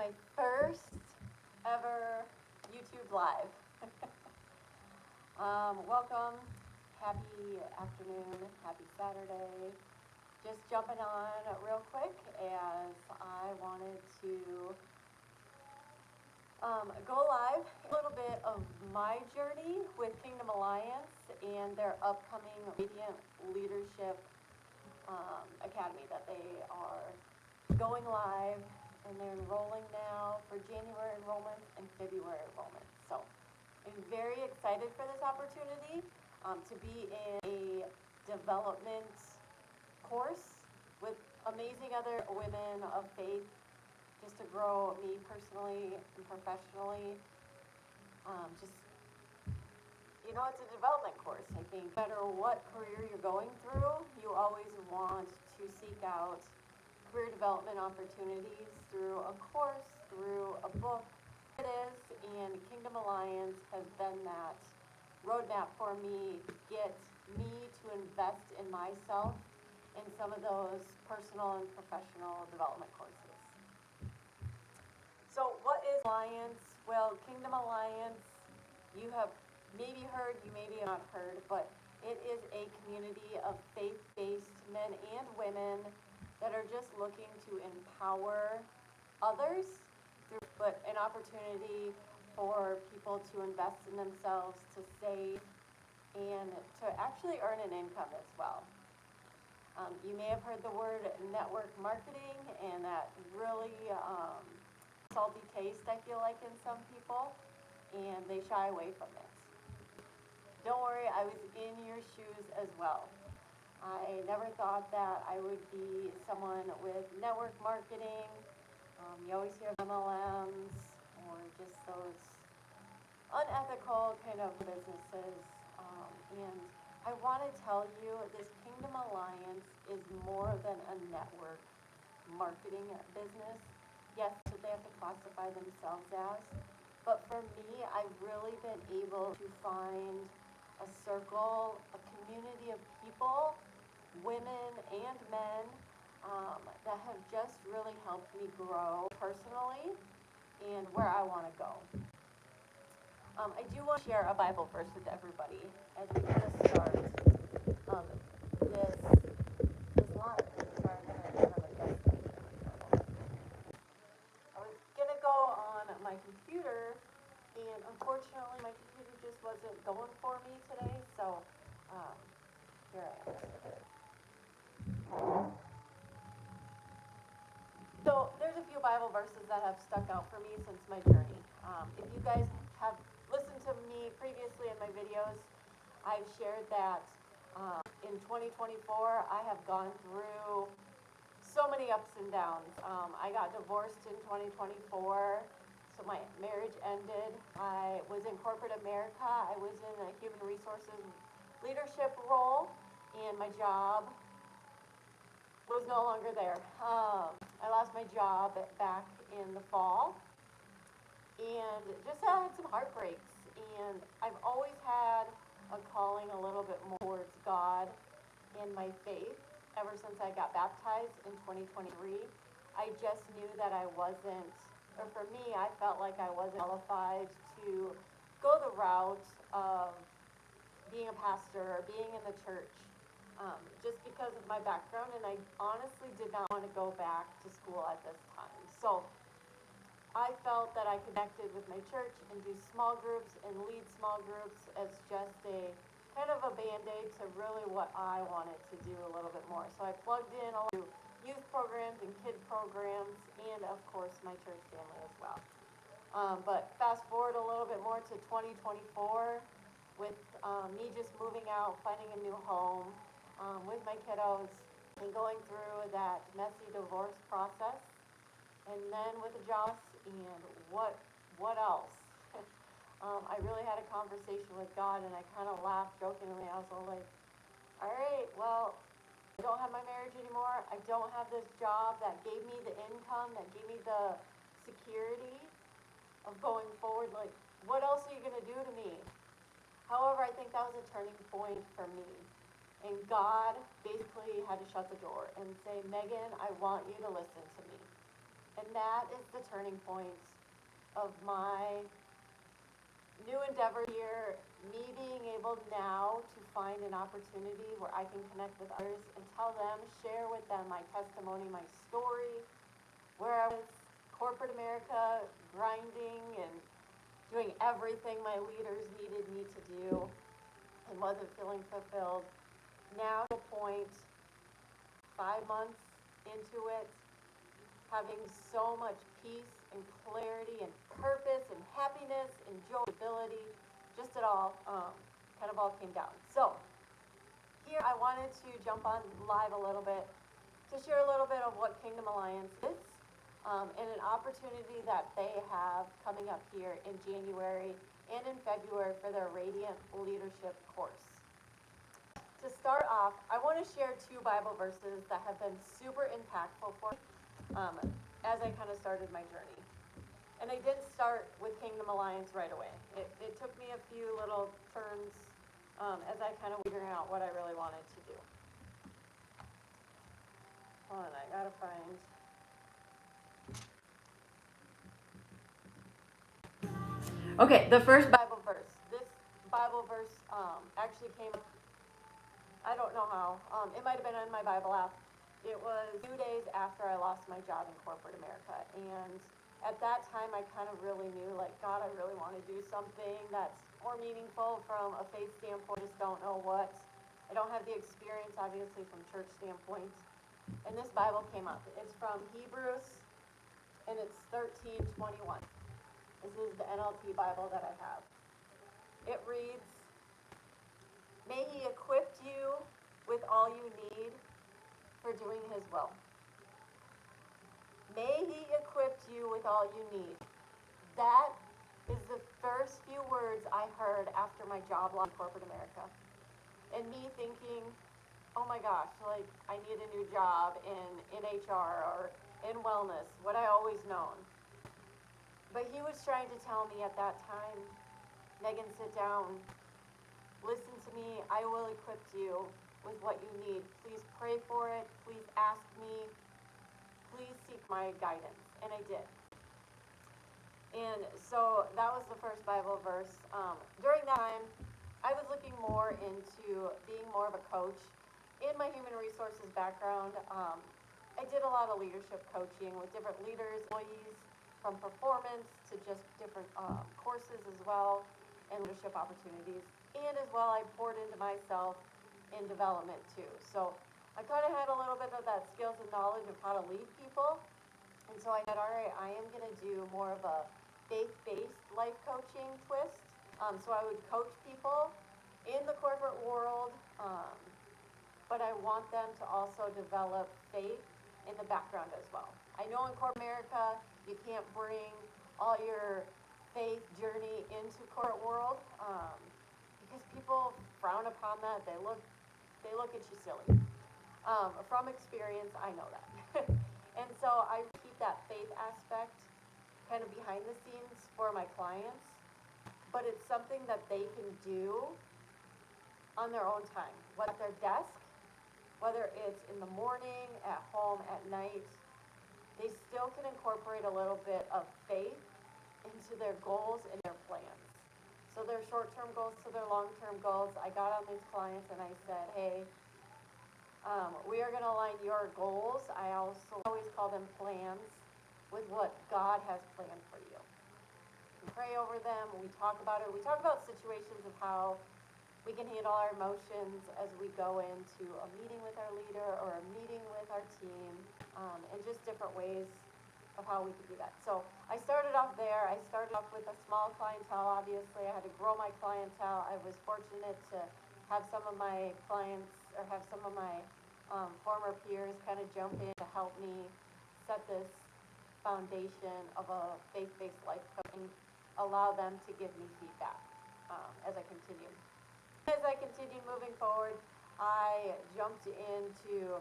my first ever YouTube Live. Welcome, happy afternoon, happy Saturday. Just jumping on real quick as I wanted to go live a little bit of my journey with Kingdom Alliance and their upcoming Radiant Leadership Academy that they are going live, and they're enrolling now for January enrollment and February enrollment. So I'm very excited for this opportunity to be in a development course with amazing other women of faith, just to grow me personally and professionally. It's a development course. I think no matter what career you're going through, you always want to seek out career development opportunities through a course, through a book. It is, and Kingdom Alliance has been that roadmap for me to get me to invest in myself in some of those personal and professional development courses. So what is Alliance? Well, Kingdom Alliance, you have maybe heard, you maybe have not heard, but it is a community of faith-based men and women that are just looking to empower others, but an opportunity for people to invest in themselves, to save, and to actually earn an income as well. You may have heard the word network marketing, and that really salty taste, I feel like, in some people, and they shy away from it. Don't worry, I was in your shoes as well. I never thought that I would be someone with network marketing. You always hear MLMs or just those unethical kind of businesses. And I want to tell you, this Kingdom Alliance is more than a network marketing business. Yes, that's what they have to classify themselves as. But for me, I've really been able to find a circle, a community of people, women and men, that have just really helped me grow personally and where I want to go. I do want to share a Bible verse with everybody as we kind of start this live. Sorry, I'm going to have a guest speaker. I was going to go on my computer, and unfortunately my computer just wasn't going for me today, so here I am. So there's a few Bible verses that have stuck out for me since my journey. If you guys have listened to me previously in my videos, I've shared that in 2024 I have gone through so many ups and downs. I got divorced in 2024, so my marriage ended. I was in corporate America. I was in a human resources leadership role, and my job was no longer there. I lost my job back in the fall, and just had some heartbreaks. And I've always had a calling a little bit more towards God and my faith ever since I got baptized in 2023. I just knew that I wasn't, or for me, I felt like I wasn't qualified to go the route of being a pastor or being in the church. Just because of my background, and I honestly did not want to go back to school at this time. So I felt that I connected with my church and do small groups and lead small groups as just a kind of a band-aid to really what I wanted to do a little bit more. So I plugged in a lot of youth programs and kid programs, and of course my church family as well. But fast forward a little bit more to 2024 with me just moving out, finding a new home, with my kiddos, and going through that messy divorce process, and then with the job, and what else? I really had a conversation with God, and I kind of laughed jokingly. I was all like, all right, well, I don't have my marriage anymore. I don't have this job that gave me the income, that gave me the security of going forward. Like, what else are you going to do to me? However, I think that was a turning point for me. And God basically had to shut the door and say, Megan, I want you to listen to me. And that is the turning point of my new endeavor here, me being able now to find an opportunity where I can connect with others and tell them, share with them my testimony, my story, where I was corporate America, grinding and doing everything my leaders needed me to do and wasn't feeling fulfilled. Now to a point, 5 months into it, having so much peace and clarity and purpose and happiness and joyability, just it all kind of all came down. So here I wanted to jump on live a little bit to share a little bit of what Kingdom Alliance is and an opportunity that they have coming up here in January and in February for their Radiant Leadership course. To start off, I want to share 2 Bible verses that have been super impactful for me as I kind of started my journey. And I didn't start with Kingdom Alliance right away. It took me a few little turns as I kind of figuring out what I really wanted to do. Hold on, I gotta find. Okay, the first Bible verse. This Bible verse actually came up, I don't know how. It might have been in my Bible app. It was 2 days after I lost my job in corporate America. And at that time, I kind of really knew, like, God, I really want to do something that's more meaningful from a faith standpoint. I just don't know what. I don't have the experience, obviously, from church standpoint. And this Bible came up. It's from Hebrews, and it's 13:21. This is the NLT Bible that I have. It reads, "May he equip you with all you need for doing his will." May he equip you with all you need. That is the first few words I heard after my job loss in corporate America. And me thinking, oh my gosh, like I need a new job in HR or in wellness, what I always known. But he was trying to tell me at that time, Megan, sit down, listen to me, I will equip you with what you need. Please pray for it, please ask me, please seek my guidance. And I did. And so that was the first Bible verse. During that time, I was looking more into being more of a coach. In my human resources background, I did a lot of leadership coaching with different leaders, employees, from performance to just different courses as well, and leadership opportunities. And as well, I poured into myself in development too. So I kind of had a little bit of that skills and knowledge of how to lead people. And so I said, all right, I am going to do more of a faith-based life coaching twist. So I would coach people in the corporate world, but I want them to also develop faith in the background as well. I know in corporate America, you can't bring all your faith journey into corporate world because people frown upon that. They look at you silly. From experience, I know that. And so I keep that faith aspect kind of behind the scenes for my clients, but it's something that they can do on their own time, whether at their desk, whether it's in the morning, at home, at night. They still can incorporate a little bit of faith into their goals and their plans. So their short-term goals to their long-term goals. I got on these clients and I said, hey, we are going to align your goals. I also always call them plans with what God has planned for you. We pray over them. We talk about it. We talk about situations of how we can handle our emotions as we go into a meeting with our leader or a meeting with our team, and just different ways of how we could do that. So I started off there. I started off with a small clientele. Obviously, I had to grow my clientele. I was fortunate to have some of my clients or have some of my former peers kind of jump in to help me set this foundation of a faith-based life coaching, allow them to give me feedback as I continue. As I continued moving forward, I jumped into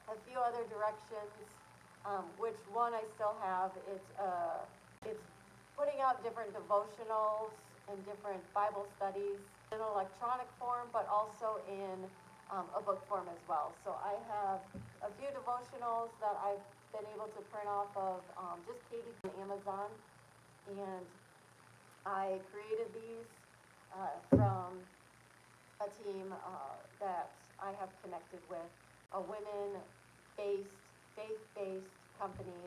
a few other directions, which one I still have. It's putting out different devotionals and different Bible studies in an electronic form, but also in a book form as well. So I have a few devotionals that I've been able to print off of just Katie from Amazon, and I created these from a team that I have connected with, a women-based, faith-based company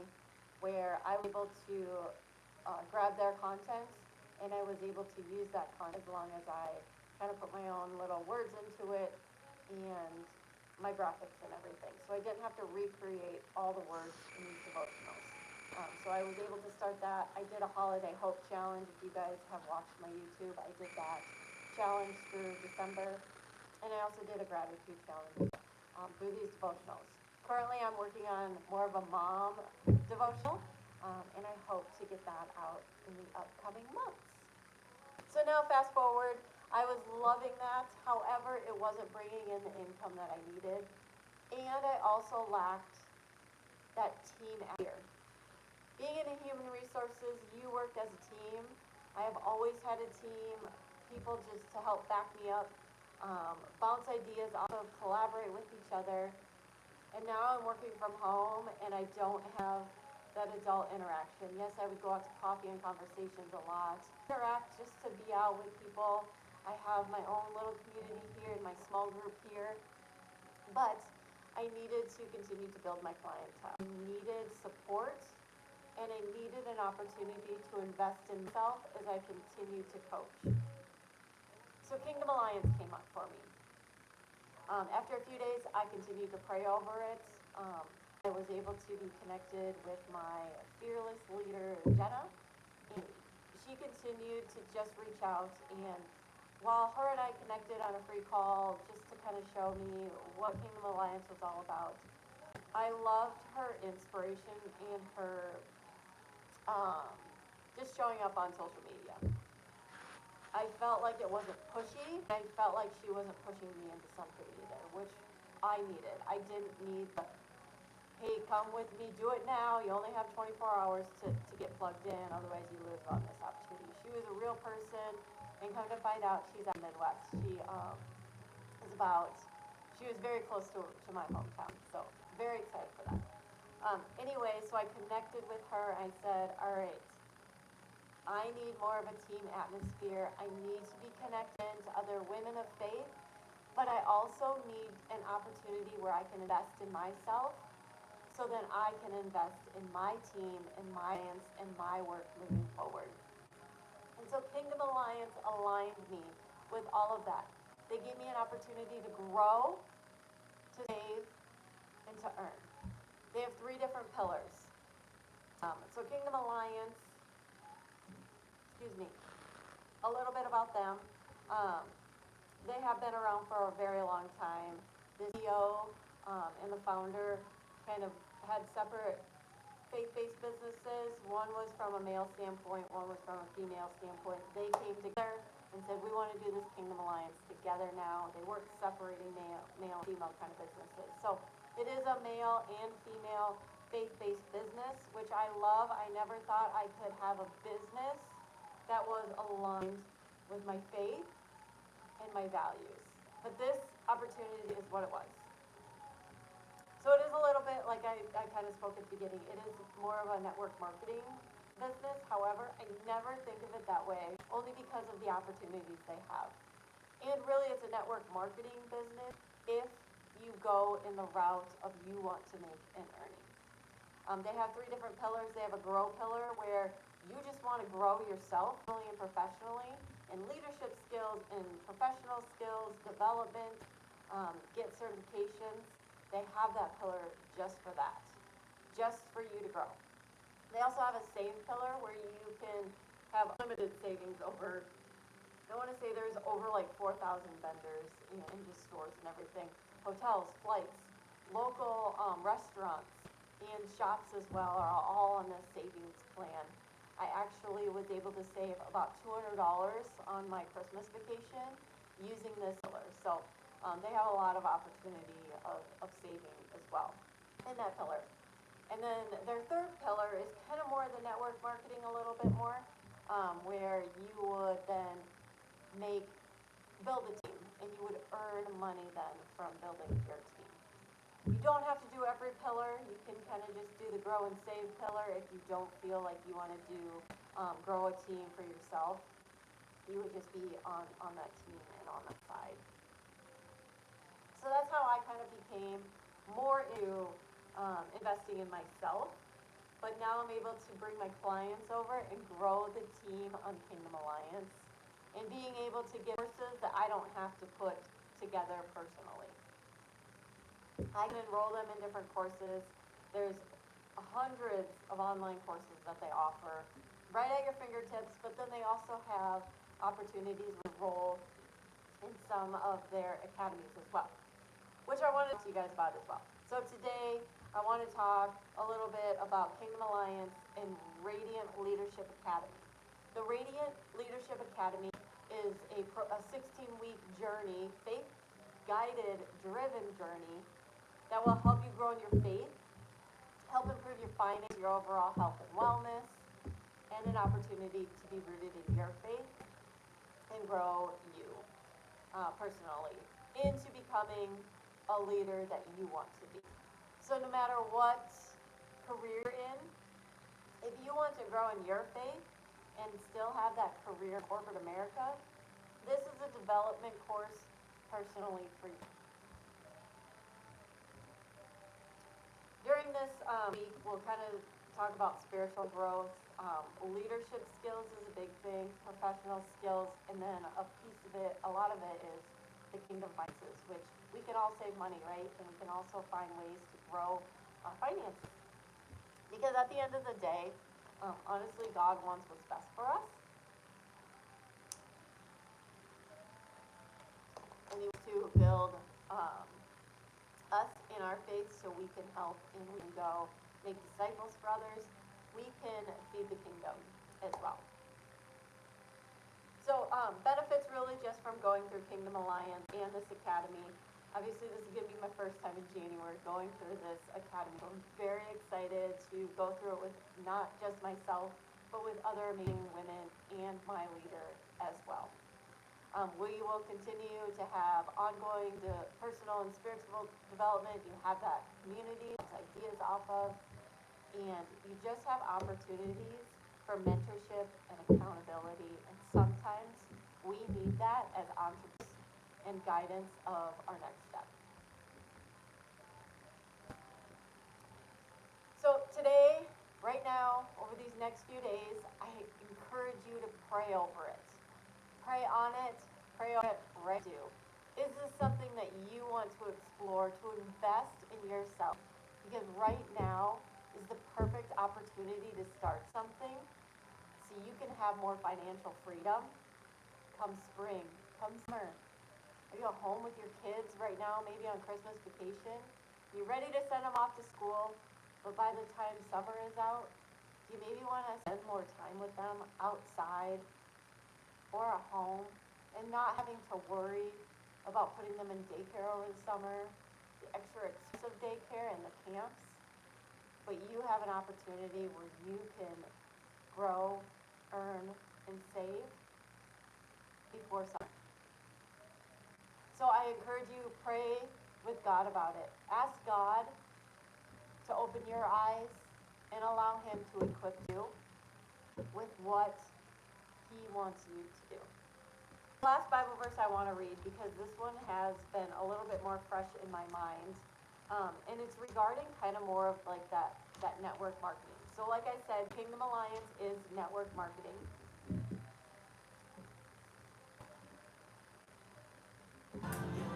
where I was able to grab their content, and I was able to use that content as long as I kind of put my own little words into it and my graphics and everything. So I didn't have to recreate all the words in these devotionals. So I was able to start that. I did a Holiday Hope Challenge. If you guys have watched my YouTube, I did that challenge through December. And I also did a gratitude challenge through these devotionals. Currently, I'm working on more of a mom devotional, and I hope to get that out in the upcoming months. So now, fast forward, I was loving that. However, it wasn't bringing in the income that I needed, and I also lacked that team atmosphere. Being in human resources, you work as a team. I have always had a team, people just to help back me up, bounce ideas off of, collaborate with each other. And now I'm working from home and I don't have that adult interaction. Yes, I would go out to coffee and conversations a lot. Interact just to be out with people. I have my own little community here in my small group here. But I needed to continue to build my clientele. I needed support, and I needed an opportunity to invest in myself as I continue to coach. So Kingdom Alliance came up for me. After a few days, I continued to pray over it. I was able to be connected with my fearless leader, Jenna, and she continued to just reach out. And while her and I connected on a free call just to kind of show me what Kingdom Alliance was all about, I loved her inspiration and her just showing up on social media. I felt like it wasn't pushy. I felt like she wasn't pushing me into something either, which I needed. I didn't need the, hey, come with me, do it now. You only have 24 hours to get plugged in, otherwise you lose on this opportunity. She was a real person, and come to find out, she's out in the Midwest. She was very close to my hometown, so very excited for that. Anyway, so I connected with her. I said, all right, I need more of a team atmosphere. I need to be connected to other women of faith, but I also need an opportunity where I can invest in myself so that I can invest in my team and my clients and my work moving forward. And so Kingdom Alliance aligned me with all of that. They gave me an opportunity to grow, to save, and to earn. They have 3 different pillars. So Kingdom Alliance, a little bit about them. They have been around for a very long time. The CEO and the founder kind of had separate faith-based businesses. One was from a male standpoint, one was from a female standpoint. They came together and said, we want to do this Kingdom Alliance together now. They weren't separating male and female kind of businesses. So it is a male and female faith-based business, which I love. I never thought I could have a business that was aligned with my faith and my values. But this opportunity is what it was. So it is a little bit like I kind of spoke at the beginning. It is more of a network marketing business. However, I never think of it that way, only because of the opportunities they have. And really, it's a network marketing business if you go in the route of you want to make an earning. They have 3 different pillars. They have a grow pillar where you just want to grow yourself personally and professionally in leadership skills, in professional skills, development, get certifications. They have that pillar just for that, just for you to grow. They also have a save pillar where you can have unlimited savings over, I want to say there's over like 4,000 vendors in just stores and everything, hotels, flights, local restaurants, and shops as well are all on this savings plan. I actually was able to save about $200 on my Christmas vacation using this pillar. So they have a lot of opportunity of saving as well in that pillar. And then their 3rd pillar is kind of more the network marketing a little bit more, where you would then build a team, and you would earn money then from building your team. You don't have to do every pillar. You can kind of just do the grow and save pillar if you don't feel like you want to do grow a team for yourself. You would just be on that team and on that side. So that's how I kind of became more into investing in myself. But now I'm able to bring my clients over and grow the team on Kingdom Alliance and being able to give courses that I don't have to put together personally. I can enroll them in different courses. There's hundreds of online courses that they offer right at your fingertips, but then they also have opportunities to enroll in some of their academies as well, which I wanted to talk to you guys about as well. So today, I want to talk a little bit about Kingdom Alliance and Radiant Leadership Academy. The Radiant Leadership Academy is a 16-week journey, faith-guided, driven journey that will help you grow in your faith, help improve your finances, your overall health and wellness, and an opportunity to be rooted in your faith and grow you personally into becoming a leader that you want to be. So no matter what career you're in, if you want to grow in your faith and still have that career in corporate America, this is a development course personally for you. During this week, we'll kind of talk about spiritual growth. Leadership skills is a big thing, professional skills, and then a piece of it, a lot of it is the kingdom finances, which we can all save money, right? And we can also find ways to grow our finances. Because at the end of the day, honestly, God wants what's best for us. And He wants to build us in our faith so we can help and we can go make disciples for others. We can feed the kingdom as well. So benefits really just from going through Kingdom Alliance and this academy. Obviously, this is going to be my first time in January going through this academy. I'm very excited to go through it with not just myself, but with other amazing women and my leader as well. We will continue to have ongoing personal and spiritual development. You have that community, ideas off of, and you just have opportunities for mentorship and accountability. And sometimes we need that as entrepreneurs and guidance of our next step. So today, right now, over these next few days, I encourage you to pray over it. Pray on it, right do. Is this something that you want to explore, to invest in yourself? Because right now is the perfect opportunity to start something so you can have more financial freedom come spring, come summer. Are you at home with your kids right now, maybe on Christmas vacation? You're ready to send them off to school, but by the time summer is out, do you maybe want to spend more time with them outside or at home and not having to worry about putting them in daycare over the summer, the extra expensive daycare and the camps, but you have an opportunity where you can grow, earn, and save before summer. So I encourage you, pray with God about it. Ask God to open your eyes and allow Him to equip you with what He wants you to do. The last Bible verse I want to read, because this one has been a little bit more fresh in my mind, and it's regarding kind of more of like that network marketing. So like I said, Kingdom Alliance is network marketing.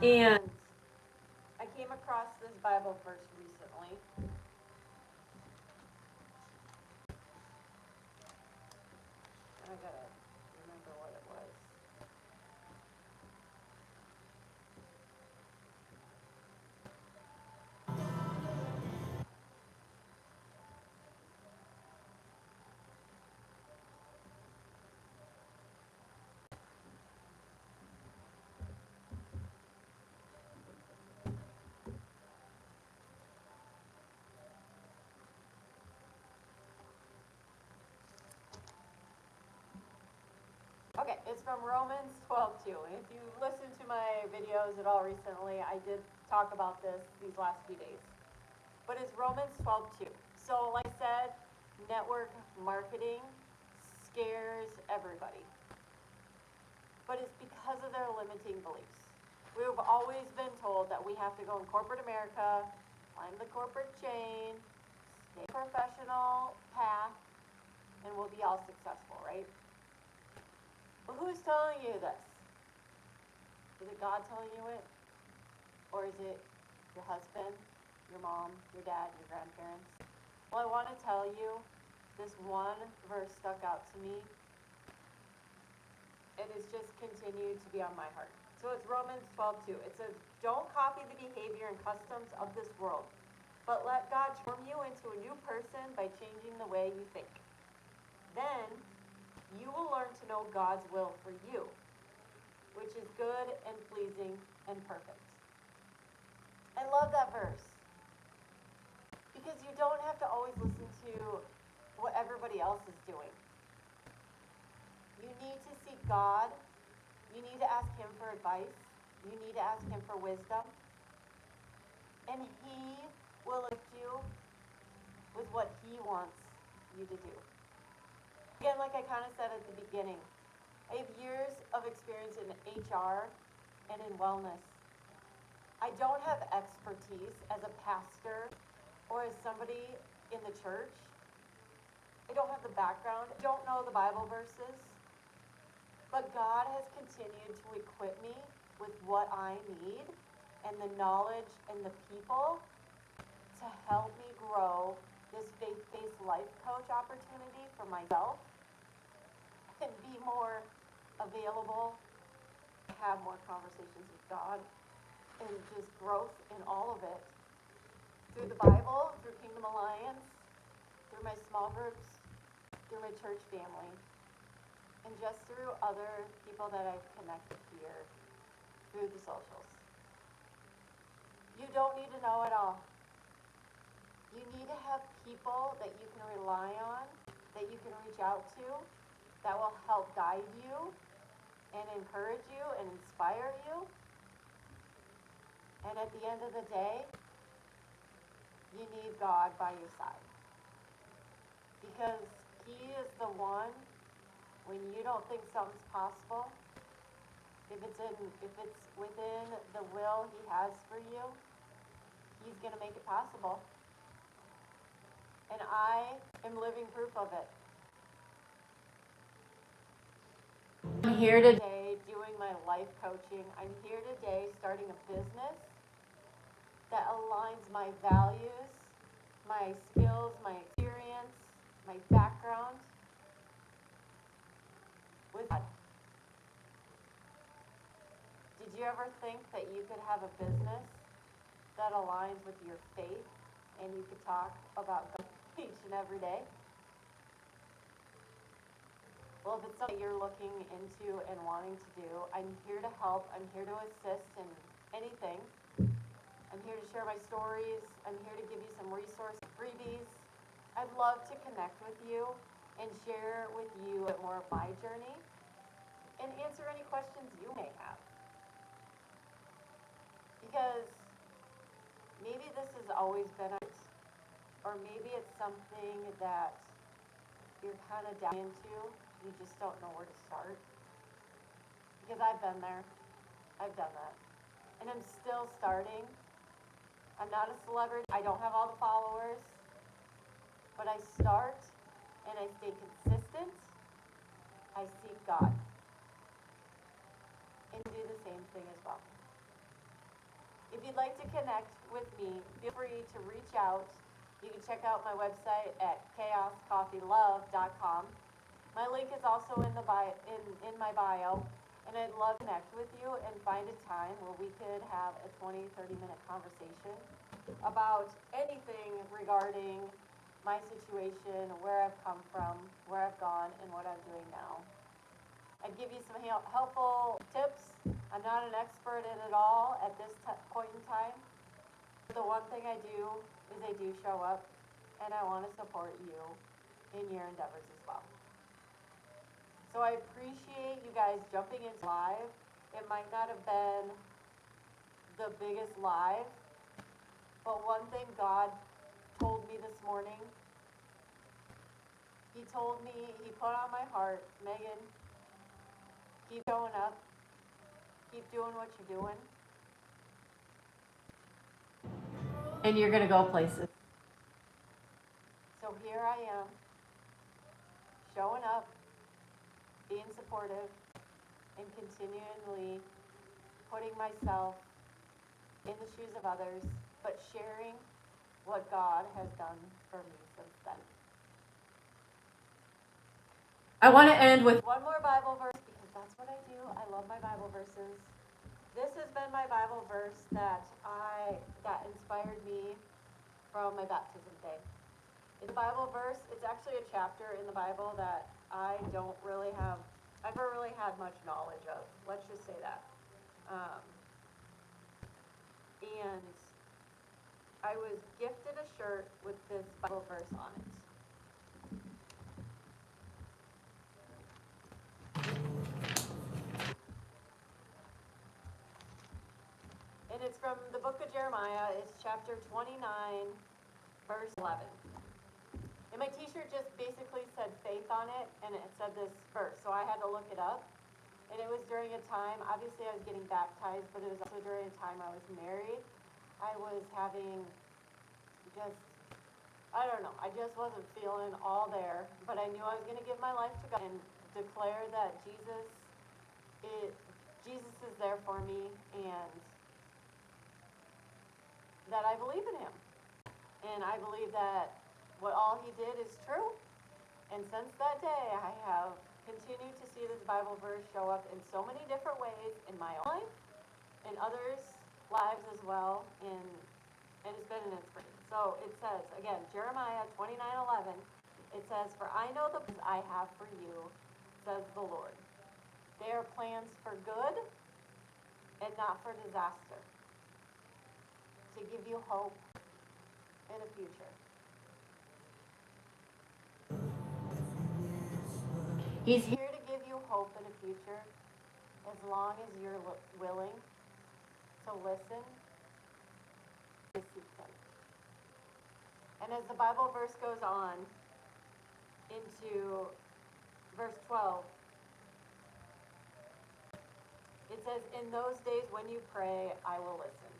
And I came across this Bible verse recently. I gotta remember what it was. Okay, it's from Romans 12:2. And if you listen to my videos at all recently, I did talk about this these last few days. But it's Romans 12:2. So, like I said, network marketing scares everybody. But it's because of their limiting beliefs. We've always been told that we have to go in corporate America, climb the corporate chain, stay professional path, and we'll be all successful, right? But who's telling you this? Is it God telling you it? Or is it your husband, your mom, your dad, your grandparents? Well, I want to tell you, this one verse stuck out to me, and it's just continued to be on my heart. So it's Romans 12:2. It says, "Don't copy the behavior and customs of this world, but let God transform you into a new person by changing the way you think. Then you will learn to know God's will for you, which is good and pleasing and perfect." I love that verse. Because you don't have to always listen to what everybody else is doing. You need to seek God. You need to ask Him for advice. You need to ask Him for wisdom. And He will lift you with what He wants you to do. Again, like I kind of said at the beginning, I have years of experience in HR and in wellness. I don't have expertise as a pastor or as somebody in the church. I don't have the background. I don't know the Bible verses. But God has continued to equip me with what I need and the knowledge and the people to help me grow this faith-based life coach opportunity for myself and be more available, have more conversations with God, and just growth in all of it. Through the Bible, through Kingdom Alliance, through my small groups, through my church family, and just through other people that I've connected here through the socials. You don't need to know it all. You need to have people that you can rely on, that you can reach out to, that will help guide you and encourage you and inspire you. And at the end of the day, you need God by your side. Because He is the one, when you don't think something's possible, if it's within the will He has for you, He's going to make it possible. And I am living proof of it. I'm here today doing my life coaching. I'm here today starting a business that aligns my values, my skills, my experience, my background with God. Did you ever think that you could have a business that aligns with your faith and you could talk about God each and every day? Well, if it's something you're looking into and wanting to do, I'm here to help. I'm here to assist in anything. I'm here to share my stories. I'm here to give you some resource freebies. I'd love to connect with you and share with you a bit more of my journey and answer any questions you may have. Because maybe this has always been it, or maybe it's something that you're kind of down into, you just don't know where to start. Because I've been there. I've done that. And I'm still starting. I'm not a celebrity. I don't have all the followers. But I start and I stay consistent. I seek God. And do the same thing as well. If you'd like to connect with me, feel free to reach out. You can check out my website at chaoscoffeelove.com. My link is also in my bio, and I'd love to connect with you and find a time where we could have a 20-30-minute conversation about anything regarding my situation, where I've come from, where I've gone, and what I'm doing now. I'd give you some helpful tips. I'm not an expert in it all at this point in time. The one thing I do is I do show up, and I want to support you in your endeavors as well. So I appreciate you guys jumping into live. It might not have been the biggest live, but one thing God told me this morning, He told me, He put on my heart, Megan, keep showing up, keep doing what you're doing, and you're gonna go places. So here I am, showing up, being supportive, and continually putting myself in the shoes of others, but sharing what God has done for me since then. I want to end with one more Bible verse because that's what I do. I love my Bible verses. This has been my Bible verse that inspired me from my baptism day. It's a Bible verse. It's actually a chapter in the Bible that I've never really had much knowledge of. Let's just say that. And I was gifted a shirt with this Bible verse on it. And it's from the book of Jeremiah. It's chapter 29, verse 11. And my t-shirt just basically said faith on it, and it said this verse. So I had to look it up. And it was during a time, obviously I was getting baptized, but it was also during a time I was married. I was having I don't know, I just wasn't feeling all there. But I knew I was going to give my life to God and declare that Jesus is there for me, and that I believe in Him. And I believe that what all He did is true. And since that day, I have continued to see this Bible verse show up in so many different ways in my own life, in others' lives as well, and it's been an inspiration. So it says, again, Jeremiah 29:11, it says, "For I know the plans I have for you, says the Lord. They are plans for good and not for disaster, to give you hope and a future." He's here to give you hope and a future as long as you're willing to listen and seek Him. And as the Bible verse goes on into verse 12, it says, "In those days when you pray, I will listen."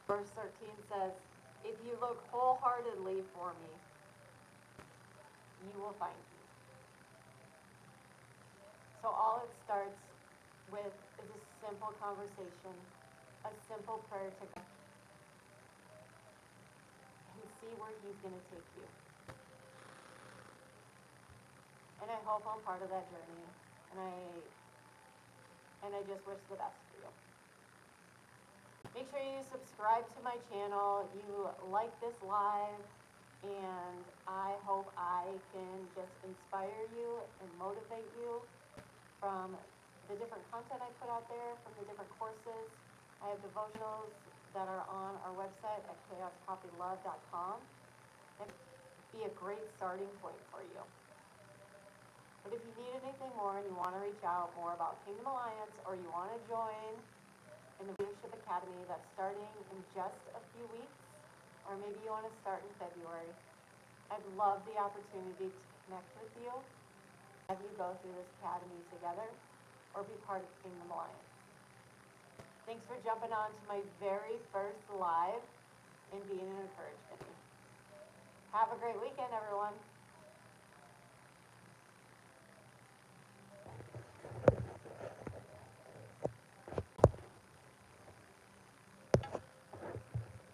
Verse 13 says, "If you look wholeheartedly for me, you will find me." So all it starts with is a simple conversation, a simple prayer to God, and see where He's going to take you. And I hope I'm part of that journey, and I just wish the best for you. Make sure you subscribe to my channel, you like this live, and I hope I can just inspire you and motivate you from the different content I put out there, from the different courses. I have devotionals that are on our website at chaoscopylove.com, and be a great starting point for you. But if you need anything more and you want to reach out more about Kingdom Alliance, or you want to join in the Leadership Academy that's starting in just a few weeks, or maybe you want to start in February, I'd love the opportunity to connect with you, have you go through this academy together, or be part of Kingdom Alliance. Thanks for jumping on to my very first live and being an encouragement. Have a great weekend, everyone.